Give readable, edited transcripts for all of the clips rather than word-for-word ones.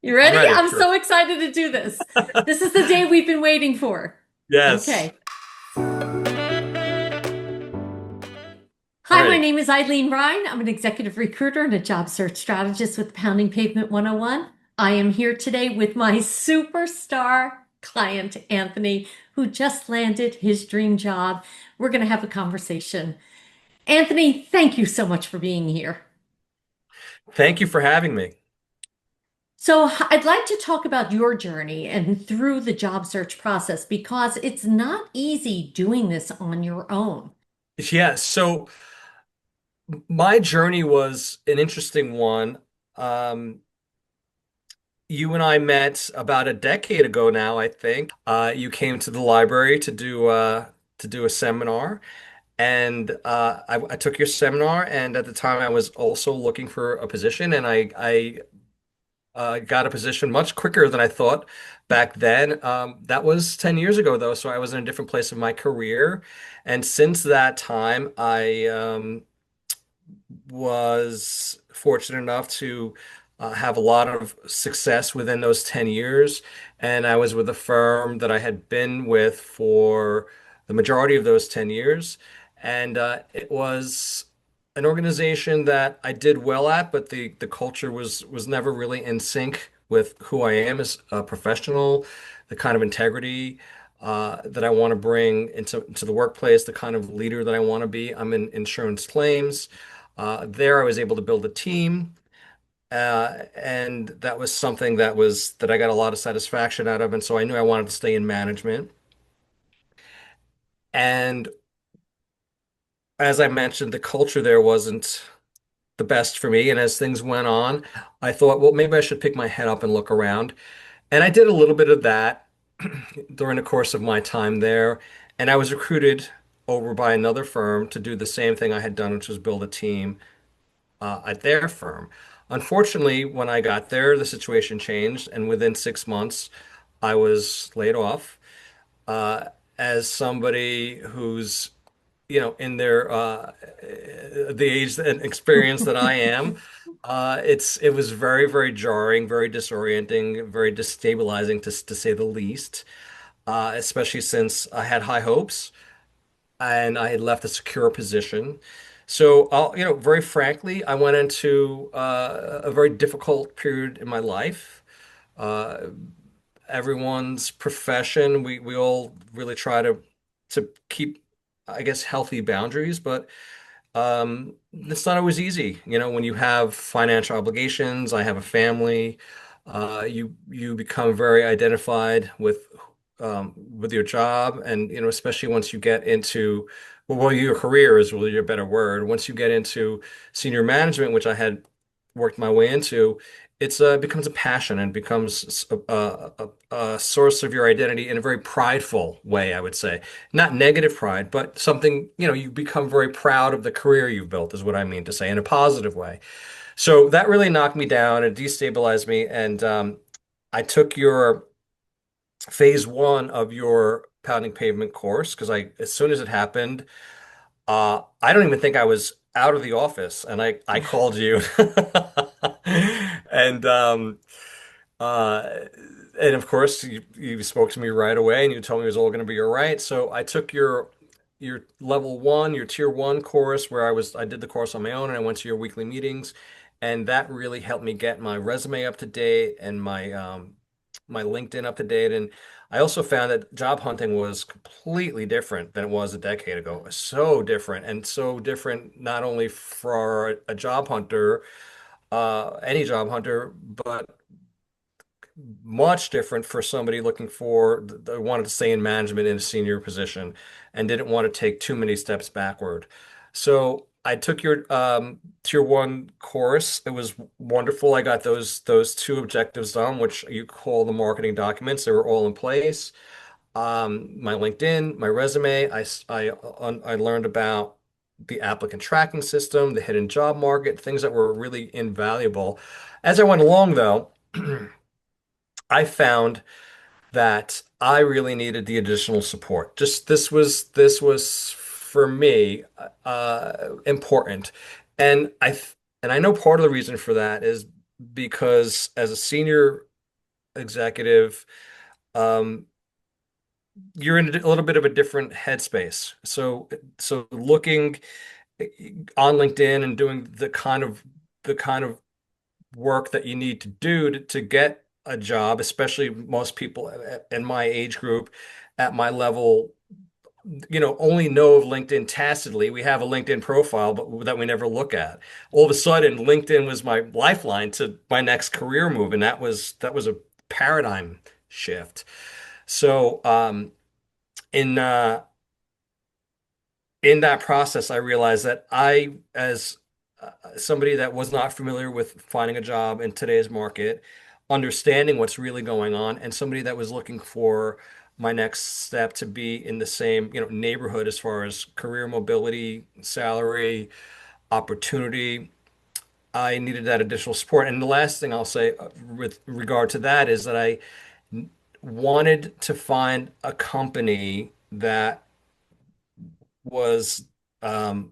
You I'm ready? ready. I'm Sure. so excited to do this. This is the day we've been waiting for. Yes. Okay. I'm Hi, my ready. name is Eileen Ryan. I'm an executive recruiter and a job search strategist with Pounding Pavement 101. I am here today with my superstar client, Anthony, who just landed his dream job. We're going to have a conversation. Anthony, thank you so much for being here. Thank you for having me. So, I'd like to talk about your journey and through the job search process because it's not easy doing this on your own. Yeah, so my journey was an interesting one. Um, you and I met about a decade ago now, I think. You came to the library to do a seminar, and I took your seminar. And at the time, I was also looking for a position, and I got a position much quicker than I thought back then. That was 10 years ago, though, so I was in a different place in my career. And since that time, I was fortunate enough to have a lot of success within those 10 years. And I was with a firm that I had been with for the majority of those 10 years. And it was an organization that I did well at, but the culture was never really in sync with who I am as a professional, the kind of integrity that I want to bring into the workplace, the kind of leader that I want to be. I'm in insurance claims. There, I was able to build a team, and that was something that I got a lot of satisfaction out of, and so I knew I wanted to stay in management. And as I mentioned, the culture there wasn't the best for me. And as things went on, I thought, well, maybe I should pick my head up and look around. And I did a little bit of that during the course of my time there. And I was recruited over by another firm to do the same thing I had done, which was build a team at their firm. Unfortunately, when I got there, the situation changed, and within 6 months, I was laid off. Uh, as somebody who's, in their the age and experience that I am, it was very, very jarring, very disorienting, very destabilizing to say the least. Especially since I had high hopes and I had left a secure position. So very frankly, I went into a very difficult period in my life. Uh, Everyone's profession, we all really try to keep, I guess, healthy boundaries, but it's not always easy. When you have financial obligations, I have a family, you become very identified with your job, and especially once you get into well, your career is really a better word. Once you get into senior management, which I had worked my way into, it becomes a passion and becomes a source of your identity in a very prideful way, I would say. Not negative pride, but something, you become very proud of the career you've built, is what I mean to say, in a positive way. So that really knocked me down and destabilized me. And I took your phase one of your pounding pavement course because as soon as it happened, I don't even think I was out of the office, and I called you, and uh, and of course you spoke to me right away, and you told me it was all going to be all right. So I took your level one, your tier one course, where I did the course on my own, and I went to your weekly meetings, and that really helped me get my resume up to date and my LinkedIn up to date. And I also found that job hunting was completely different than it was a decade ago. It was so different, and so different not only for a job hunter, any job hunter, but much different for somebody looking for that wanted to stay in management in a senior position and didn't want to take too many steps backward. So I took your tier one course. It was wonderful. I got those two objectives done, which you call the marketing documents. They were all in place. My LinkedIn, my resume. I learned about the applicant tracking system, the hidden job market, things that were really invaluable. As I went along, though, I found that I really needed the additional support. Just this was for me important, and I know part of the reason for that is because as a senior executive, um, you're in a little bit of a different headspace. So looking on LinkedIn and doing the kind of work that you need to do to get a job, especially most people in my age group at my level, only know of LinkedIn tacitly. We have a LinkedIn profile, but that we never look at. All of a sudden, LinkedIn was my lifeline to my next career move, and that was a paradigm shift. So, in uh, in that process, I realized that as somebody that was not familiar with finding a job in today's market, understanding what's really going on, and somebody that was looking for my next step to be in the same, neighborhood as far as career mobility, salary, opportunity, I needed that additional support. And the last thing I'll say with regard to that is that I wanted to find a company that was um,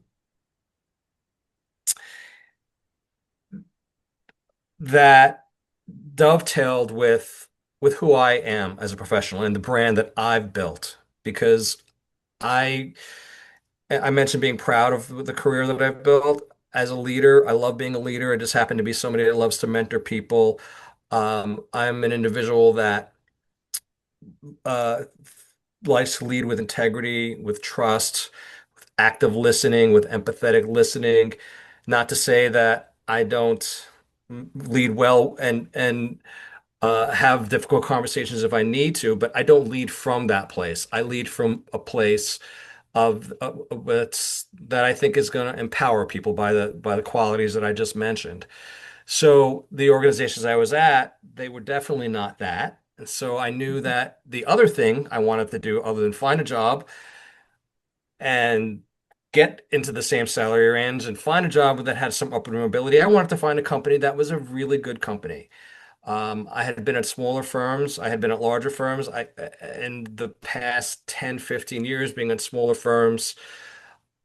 that dovetailed with who I am as a professional and the brand that I've built. Because I I mentioned being proud of the career that I've built as a leader. I love being a leader. I just happen to be somebody that loves to mentor people. I'm an individual that uh, likes to lead with integrity, with trust, with active listening, with empathetic listening. Not to say that I don't lead well and have difficult conversations if I need to, but I don't lead from that place. I lead from a place of that I think is going to empower people by the qualities that I just mentioned. So the organizations I was at, they were definitely not that. And so I knew that the other thing I wanted to do, other than find a job and get into the same salary range and find a job that had some upward mobility, I wanted to find a company that was a really good company. I had been at smaller firms. I had been at larger firms. In the past 10, 15 years being at smaller firms,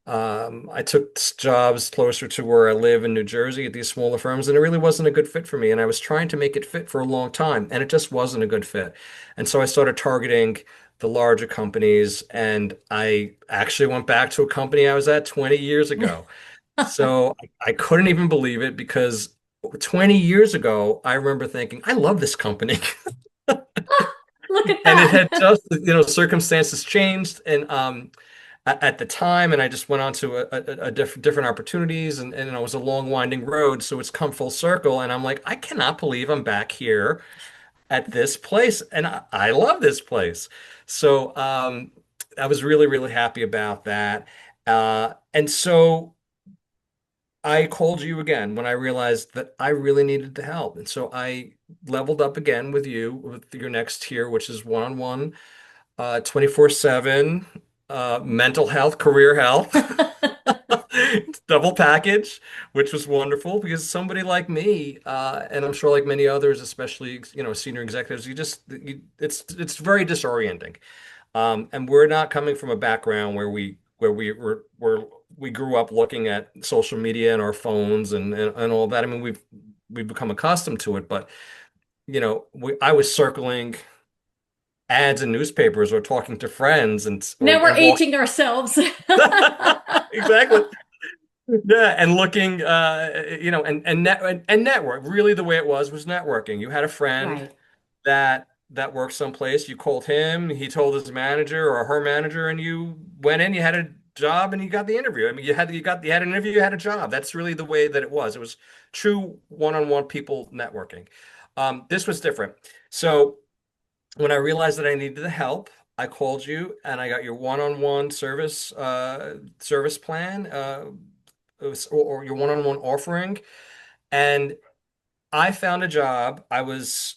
I took jobs closer to where I live in New Jersey at these smaller firms, and it really wasn't a good fit for me. And I was trying to make it fit for a long time, and it just wasn't a good fit. And so I started targeting the larger companies, and I actually went back to a company I was at 20 years ago. So I couldn't even believe it because 20 years ago, I remember thinking, I love this company. Look at And it had that. just, circumstances changed and at the time, and I just went on to a different opportunities and it was a long winding road. So it's come full circle. And I'm like, I cannot believe I'm back here at this place. And I love this place. So I was really, really happy about that. And so I called you again when I realized that I really needed the help. And so I leveled up again with you with your next tier, which is one-on-one, 24/7, mental health, career health, double package, which was wonderful because somebody like me, and I'm sure like many others, especially, senior executives, it's very disorienting. And we're not coming from a background where we grew up looking at social media and our phones and all that. I mean, we've become accustomed to it, but I was circling ads in newspapers or talking to friends Now we're and walk aging ourselves. exactly. Yeah, and looking, and network. Really, the way it was networking. You had a friend Right. that worked someplace. You called him. He told his manager or her manager, and you went in. You had a job, and you got the interview. I mean, you had an interview. You had a job. That's really the way that it was. It was true one-on-one people networking. This was different. So when I realized that I needed the help, I called you, and I got your one-on-one service plan. Or your one-on-one offering. And I found a job. I was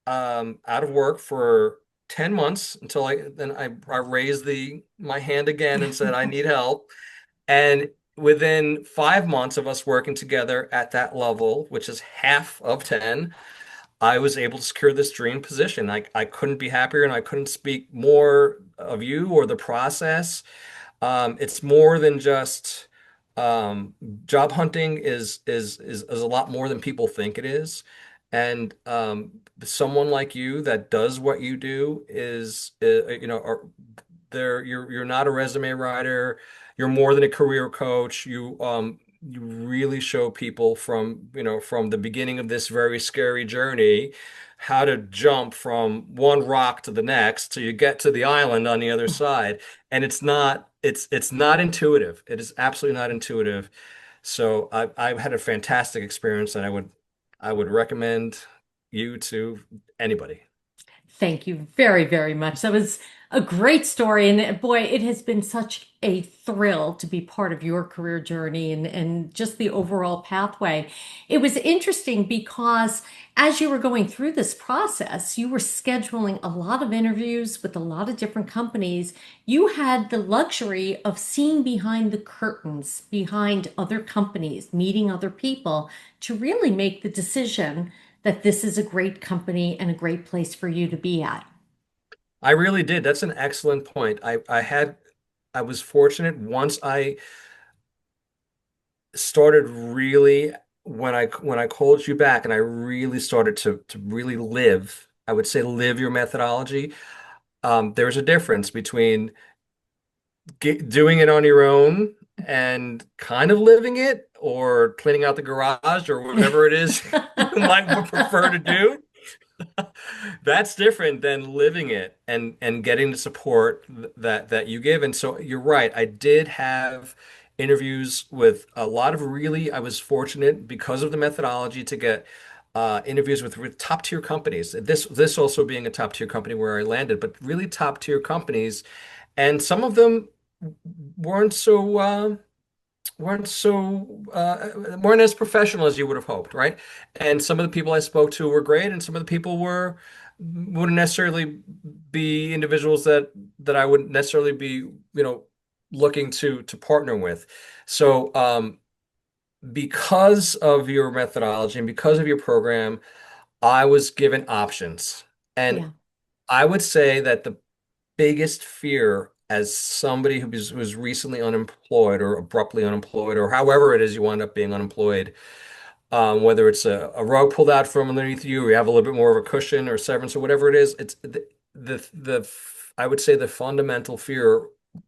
out of work for 10 months until I raised my hand again and said, I need help. And within 5 months of us working together at that level, which is half of 10, I was able to secure this dream position. I couldn't be happier and I couldn't speak more of you or the process. It's more than just um, job hunting is a lot more than people think it is. And someone like you that does what you do is, you're not a resume writer. You're more than a career coach. You really show people from, from the beginning of this very scary journey how to jump from one rock to the next till you get to the island on the other side. And it's not intuitive. It is absolutely not intuitive. So I've had a fantastic experience, and I would recommend you to anybody. Thank you very, very much. That was a great story. And boy, it has been such a thrill to be part of your career journey and just the overall pathway. It was interesting because as you were going through this process, you were scheduling a lot of interviews with a lot of different companies. You had the luxury of seeing behind the curtains, behind other companies, meeting other people to really make the decision that this is a great company and a great place for you to be at. I really did. That's an excellent point. I was fortunate once I started really when I called you back and I really started to really live, I would say live your methodology. There's a difference between doing it on your own and kind of living it, or cleaning out the garage, or whatever it is you might prefer to do. That's different than living it and getting the support that you give. And so you're right. I did have interviews with a lot of I was fortunate because of the methodology to get interviews with top tier companies. This also being a top tier company where I landed, but really top tier companies, and some of them weren't so. Weren't as professional as you would have hoped, right? And some of the people I spoke to were great, and some of the people wouldn't necessarily be individuals that I wouldn't necessarily be, looking to partner with. So, because of your methodology and because of your program, I was given options. And Yeah. I would say that the biggest fear as somebody who was recently unemployed or abruptly unemployed, or however it is you wind up being unemployed, whether it's a rug pulled out from underneath you, or you have a little bit more of a cushion or severance or whatever it is, it's the I would say the fundamental fear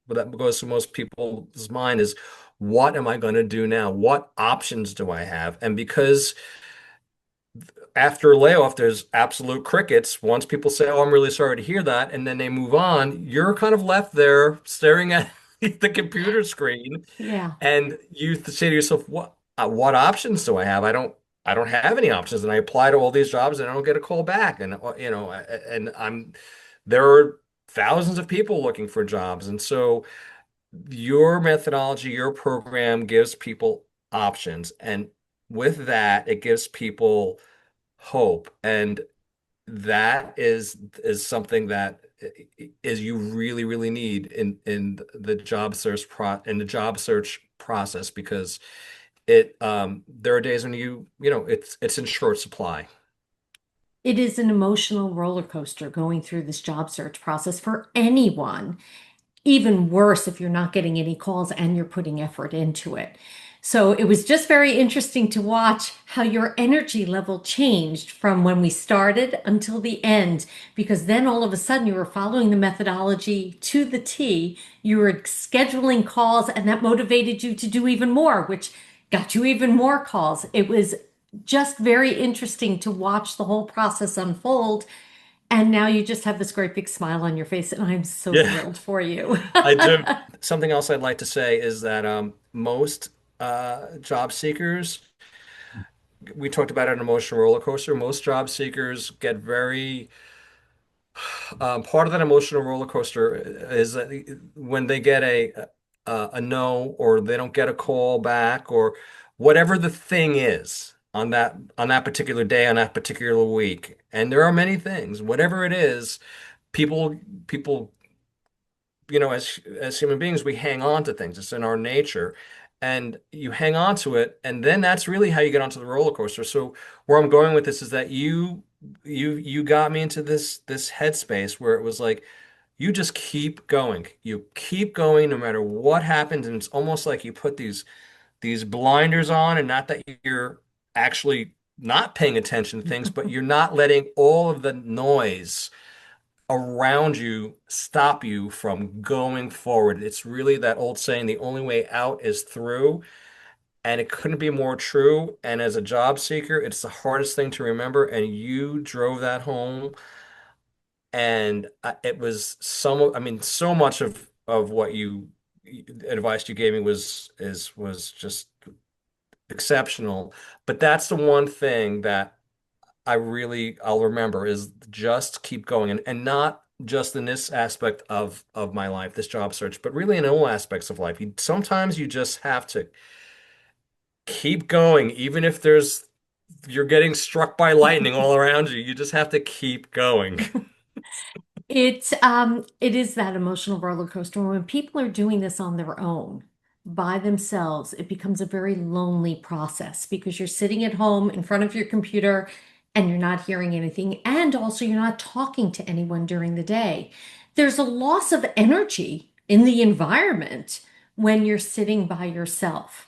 that goes through most people's mind is, what am I going to do now? What options do I have? And because after a layoff, there's absolute crickets. Once people say, "Oh, I'm really sorry to hear that," and then they move on, you're kind of left there staring at the computer screen, Yeah. and you say to yourself, "What options do I have? I don't have any options." And I apply to all these jobs, and I don't get a call back. And there are thousands of people looking for jobs, and so your methodology, your program gives people options, and with that, it gives people hope. And that is something that is you really, really need in the job search process, because there are days when it's in short supply. It is an emotional roller coaster going through this job search process for anyone. Even worse if you're not getting any calls and you're putting effort into it. So it was just very interesting to watch how your energy level changed from when we started until the end, because then all of a sudden you were following the methodology to the T. You were scheduling calls, and that motivated you to do even more, which got you even more calls. It was just very interesting to watch the whole process unfold. And now you just have this great big smile on your face, and I'm so Yeah, thrilled for you. I do. Something else I'd like to say is that most job seekers, we talked about an emotional roller coaster. Most job seekers get very part of that emotional roller coaster is that when they get a no, or they don't get a call back, or whatever the thing is on that particular day, on that particular week. And there are many things, whatever it is, people as human beings, we hang on to things. It's in our nature. And you hang on to it, and then that's really how you get onto the roller coaster. So where I'm going with this is that you got me into this headspace where it was like, you just keep going. You keep going no matter what happens. And it's almost like you put these blinders on, and not that you're actually not paying attention to things, but you're not letting all of the noise around you stop you from going forward. It's really that old saying, the only way out is through. And it couldn't be more true. And as a job seeker, it's the hardest thing to remember. And you drove that home. And it was I mean, so much of what you advice you gave me was just exceptional. But that's the one thing that I'll remember is just keep going and not just in this aspect of my life, this job search, but really in all aspects of life. Sometimes you just have to keep going, even if you're getting struck by lightning all around you. You just have to keep going. It is that emotional roller coaster. When people are doing this on their own, by themselves, it becomes a very lonely process because you're sitting at home in front of your computer and you're not hearing anything, and also you're not talking to anyone during the day. There's a loss of energy in the environment when you're sitting by yourself.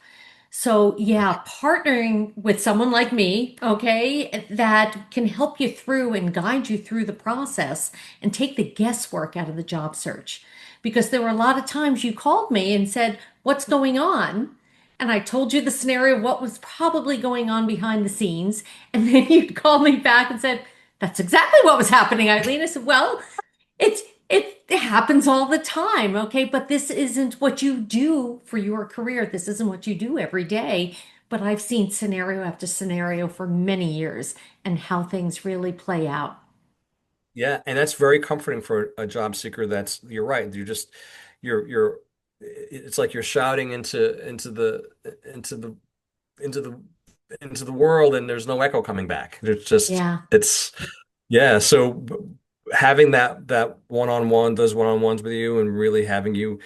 So, yeah, partnering with someone like me, okay, that can help you through and guide you through the process and take the guesswork out of the job search. Because there were a lot of times you called me and said, "What's going on?" And I told you the scenario, what was probably going on behind the scenes. And then you'd call me back and said, "That's exactly what was happening, Eileen." I said, "Well, it's it happens all the time, okay? But this isn't what you do for your career. This isn't what you do every day." But I've seen scenario after scenario for many years and how things really play out. Yeah, and that's very comforting for a job seeker. You're right. You're it's like you're shouting into the into the into the world and there's no echo coming back. Yeah. It's yeah, so having that one-on-one, those one-on-ones with you and really having you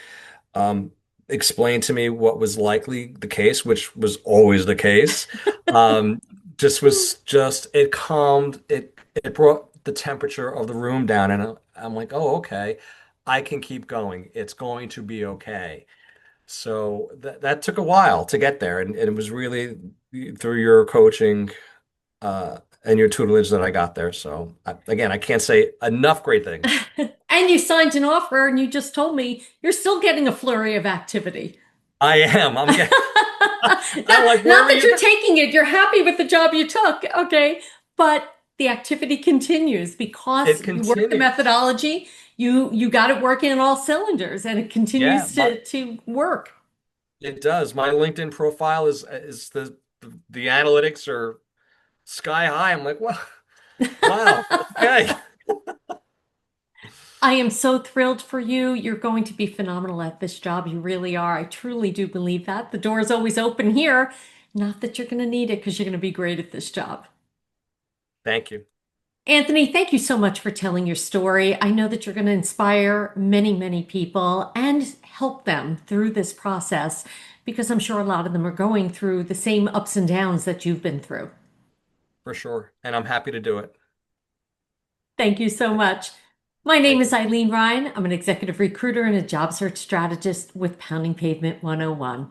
um explain to me what was likely the case, which was always the case, um just it calmed it brought the temperature of the room down and I'm like, "Oh, okay. I can keep going. It's going to be okay." So that took a while to get there, and it was really through your coaching and your tutelage that I got there. So again, I can't say enough great things. And you signed an offer and you just told me you're still getting a flurry of activity. I am. I'm getting. I'm Not, like, where not are that you? you're taking it, you're happy with the job you took, okay? But the activity continues because It you work the continues. methodology, you got it working on all cylinders and it Yeah, continues to work. it does. My LinkedIn profile is the analytics are sky high. I'm like, wow, wow, okay. I am so thrilled for you. You're going to be phenomenal at this job. You really are. I truly do believe that. The door is always open here. Not that you're going to need it because you're going to be great at this job. Thank you. Anthony, thank you so much for telling your story. I know that you're going to inspire many, many people and help them through this process because I'm sure a lot of them are going through the same ups and downs that you've been through. For sure. And I'm happy to do it. Thank you so much. My name Thank is you. Eileen Ryan. I'm an executive recruiter and a job search strategist with Pounding Pavement 101.